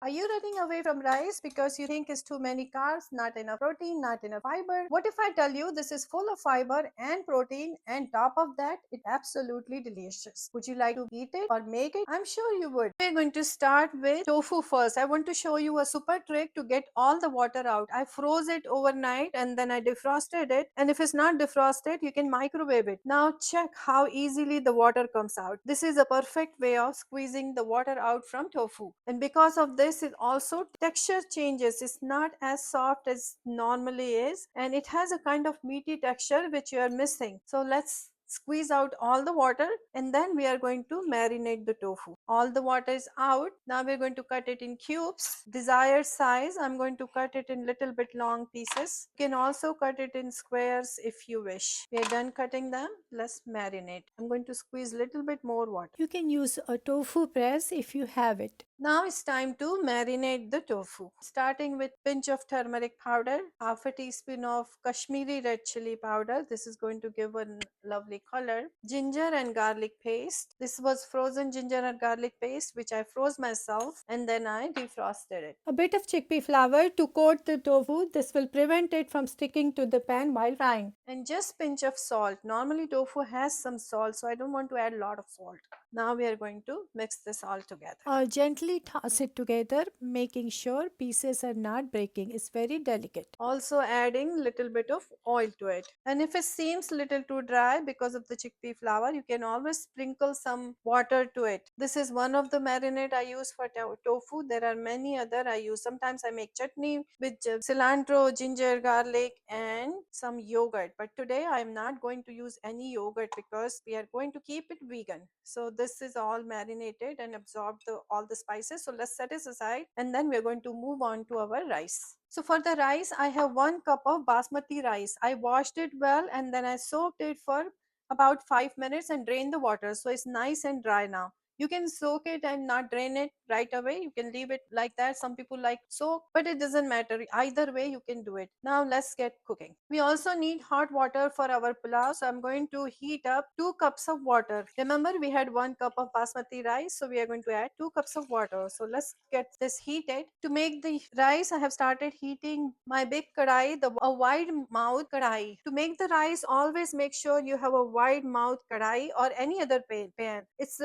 Are you running away from rice because you think it's too many carbs, not enough protein, not enough fiber? What if I tell you this is full of fiber and protein, and top of that, it's absolutely delicious? Would you like to eat it or make it? I'm sure you would. We're going to start with tofu first. I want to show you a super trick to get all the water out. I froze it overnight and then I defrosted it. And if it's not defrosted, you can microwave it. Now check how easily the water comes out. This is a perfect way of squeezing the water out from tofu. And because of this, it also texture changes. It's not as soft as normally is, and it has a kind of meaty texture which you are missing. So let's squeeze out all the water, and then we are going to marinate the tofu. All the water is out. Now we're going to cut it in cubes desired size. I'm going to cut it in little bit long pieces. You can also cut it in squares if you wish. We are done cutting them. Let's marinate. I'm going to squeeze little bit more water. You can use a tofu press if you have it. Now it's time to marinate the tofu. Starting with pinch of turmeric powder, half a teaspoon of Kashmiri red chili powder. This is going to give a lovely color. Ginger and garlic paste. This was frozen ginger and garlic paste which I froze myself and then I defrosted it. A bit of chickpea flour to coat the tofu. This will prevent it from sticking to the pan while frying. And just pinch of salt. Normally tofu has some salt, so I don't want to add a lot of salt. Now we are going to mix this all together. Gently toss it together, making sure pieces are not breaking. It's very delicate. Also adding little bit of oil to it. And if it seems little too dry because of the chickpea flour, you can always sprinkle some water to it. This is one of the marinade I use for tofu. There are many other I use. Sometimes I make chutney with cilantro, ginger, garlic and some yogurt. But today I am not going to use any yogurt because we are going to keep it vegan. So this is all marinated and absorbed all the spices. So let's set it aside and then we're going to move on to our rice. So for the rice, I have 1 cup of basmati rice. I washed it well and then I soaked it for about 5 minutes and drained the water. So it's nice and dry now. You can soak it and not drain it right away. You can leave it like that. Some people like soak, but it doesn't matter. Either way, you can do it. Now let's get cooking. We also need hot water for our pulav. So I'm going to heat up 2 cups of water. Remember, we had 1 cup of basmati rice. So we are going to add 2 cups of water. So let's get this heated. To make the rice, I have started heating my big kadai, a wide mouth kadai. To make the rice, always make sure you have a wide mouth kadai or any other pan. It's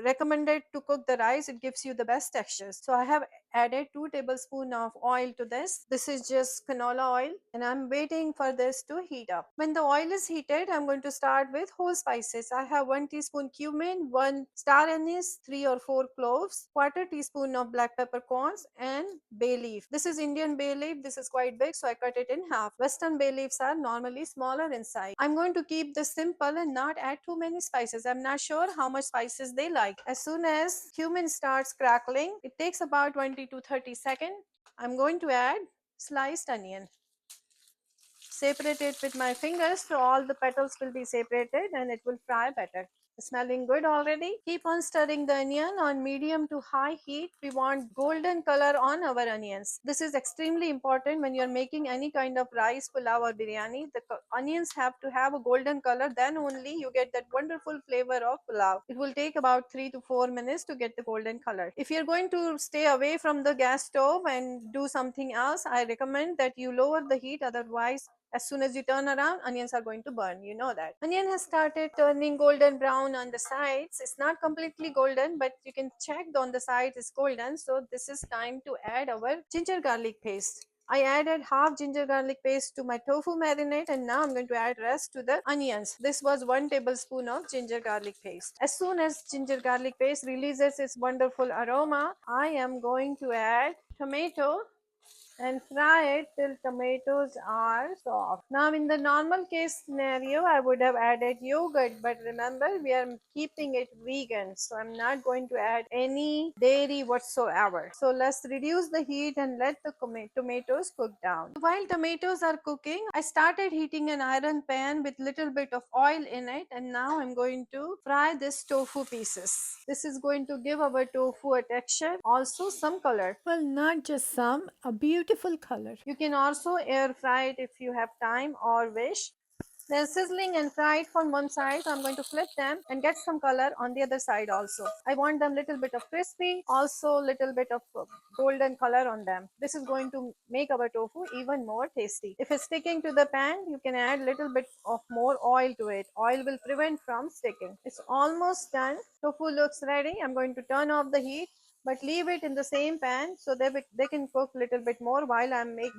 recommended to cook the rice. It gives you the best textures. So I have added 2 tablespoons of oil to this. This is just canola oil and I'm waiting for this to heat up. When the oil is heated, I'm going to start with whole spices. I have 1 teaspoon cumin, 1 star anise, 3 or 4 cloves, quarter teaspoon of black peppercorns and bay leaf. This is Indian bay leaf. This is quite big, so I cut it in half. Western bay leaves are normally smaller in size. I'm going to keep this simple and not add too many spices. I'm not sure how much spices they like. As soon as cumin starts crackling, it takes about 20 to 30 seconds. I'm going to add sliced onion. Separate it with my fingers so all the petals will be separated and it will fry better. Smelling good already. Keep on stirring the onion on medium to high heat. We want golden color on our onions. This is extremely important when you're making any kind of rice, pulav or biryani. The onions have to have a golden color, then only you get that wonderful flavor of pulav. It will take about 3 to 4 minutes to get the golden color. If you're going to stay away from the gas stove and do something else, I recommend that you lower the heat, otherwise as soon as you turn around, onions are going to burn. You know that. Onion has started turning golden brown on the sides. It's not completely golden, but you can check on the sides it's golden. So this is time to add our ginger garlic paste. I added half ginger garlic paste to my tofu marinade and now I'm going to add rest to the onions. This was 1 tablespoon of ginger garlic paste. As soon as ginger garlic paste releases its wonderful aroma, I am going to add tomato and fry it till tomatoes are soft. Now in the normal case scenario, I would have added yogurt, but remember we are keeping it vegan, so I'm not going to add any dairy whatsoever. So let's reduce the heat and let the tomatoes cook down. While tomatoes are cooking, I started heating an iron pan with little bit of oil in it, and now I'm going to fry this tofu pieces. This is going to give our tofu a texture, also some color. Well, not just some, a beautiful color. You can also air fry it if you have time or wish. They're sizzling and fried from one side, so I'm going to flip them and get some color on the other side also. I want them little bit of crispy, also little bit of golden color on them. This is going to make our tofu even more tasty. If it's sticking to the pan, you can add little bit of more oil to it. Oil will prevent from sticking. It's almost done. Tofu looks ready. I'm going to turn off the heat, but leave it in the same pan so they can cook little bit more while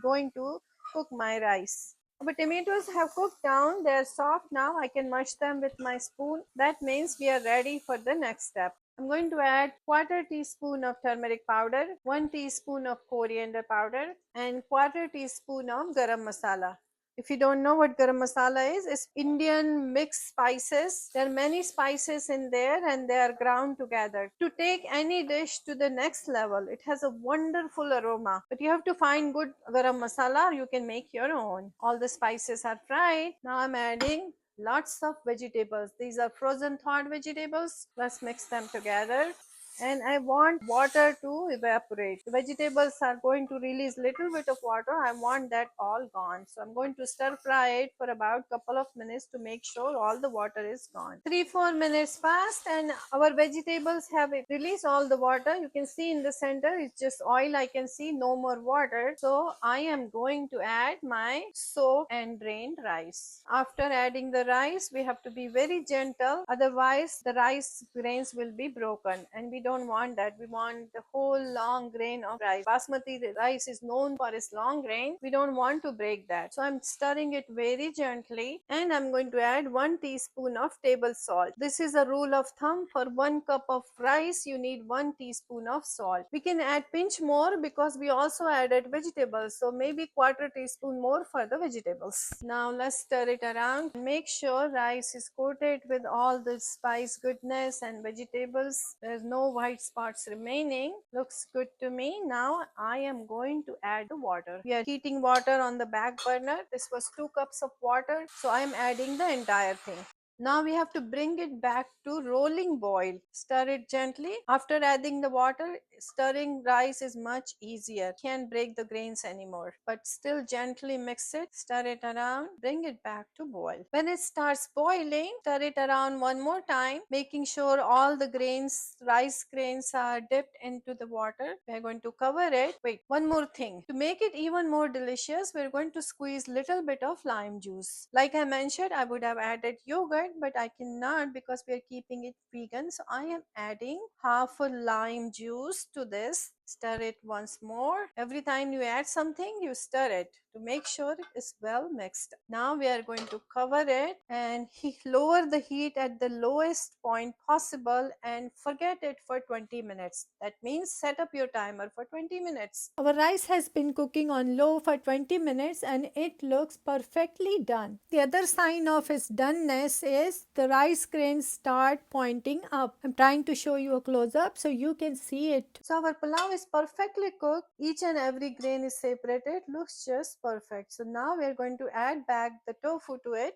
going to cook my rice. The tomatoes have cooked down, they are soft now. I can mash them with my spoon. That means we are ready for the next step. I'm going to add quarter teaspoon of turmeric powder, 1 teaspoon of coriander powder, and quarter teaspoon of garam masala. If you don't know what garam masala is, it's Indian mixed spices. There are many spices in there and they are ground together to take any dish to the next level. It has a wonderful aroma, but you have to find good garam masala or you can make your own. All the spices are fried. Now I'm adding lots of vegetables. These are frozen thawed vegetables. Let's mix them together, and I want water to evaporate. The vegetables are going to release little bit of water. I want that all gone. So I'm going to stir fry it for about couple of minutes to make sure all the water is gone. 3-4 minutes passed and our vegetables have released all the water. You can see in the center it's just oil. I can see no more water. So I am going to add my soaked and drained rice. After adding the rice, we have to be very gentle, otherwise the rice grains will be broken, and we don't want that. We want the whole long grain of rice. Basmati rice is known for its long grain. We don't want to break that. So I'm stirring it very gently, and I'm going to add 1 teaspoon of table salt. This is a rule of thumb. For 1 cup of rice, you need 1 teaspoon of salt. We can add pinch more because we also added vegetables, so maybe quarter teaspoon more for the vegetables. Now let's stir it around. Make sure rice is coated with all the spice goodness and vegetables. There's no white spots remaining. Looks good to me. Now I am going to add the water. We are heating water on the back burner. This was 2 cups of water, so I am adding the entire thing. Now we have to bring it back to rolling boil. Stir it gently. After adding the water, stirring rice is much easier. Can't break the grains anymore. But still gently mix it, stir it around, bring it back to boil. When it starts boiling, stir it around one more time, making sure all the grains, rice grains are dipped into the water. We're going to cover it. Wait, one more thing. To make it even more delicious, we're going to squeeze little bit of lime juice. Like I mentioned, I would have added yogurt, but I cannot because we are keeping it vegan. So I am adding half a lime juice to this. Stir it once more. Every time you add something, you stir it to make sure it is well mixed. Now we are going to cover it and lower the heat at the lowest point possible and forget it for 20 minutes. That means set up your timer for 20 minutes. Our rice has been cooking on low for 20 minutes and it looks perfectly done. The other sign of its doneness is the rice grains start pointing up. I'm trying to show you a close up so you can see it. So our pulao is perfectly cooked. Each and every grain is separated. Looks just perfect. So now we are going to add back the tofu to it.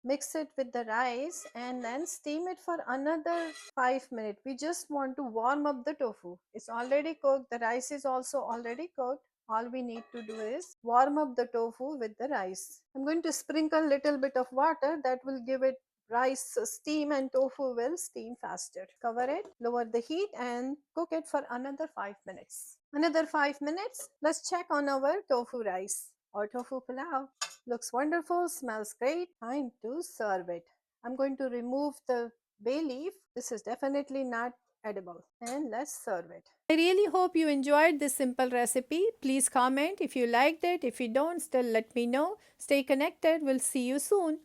Mix it with the rice and then steam it for another 5 minutes. We just want to warm up the tofu. It's already cooked. The rice is also already cooked. All we need to do is warm up the tofu with the rice. I'm going to sprinkle little bit of water that will give it rice steam, and tofu will steam faster. Cover it, lower the heat and cook it for another 5 minutes. Another 5 minutes. Let's check on our tofu rice or tofu pulao. Looks wonderful, smells great. Time to serve it. I'm going to remove the bay leaf. This is definitely not edible. And let's serve it. I really hope you enjoyed this simple recipe. Please comment if you liked it. If you don't, still let me know. Stay connected. We'll see you soon.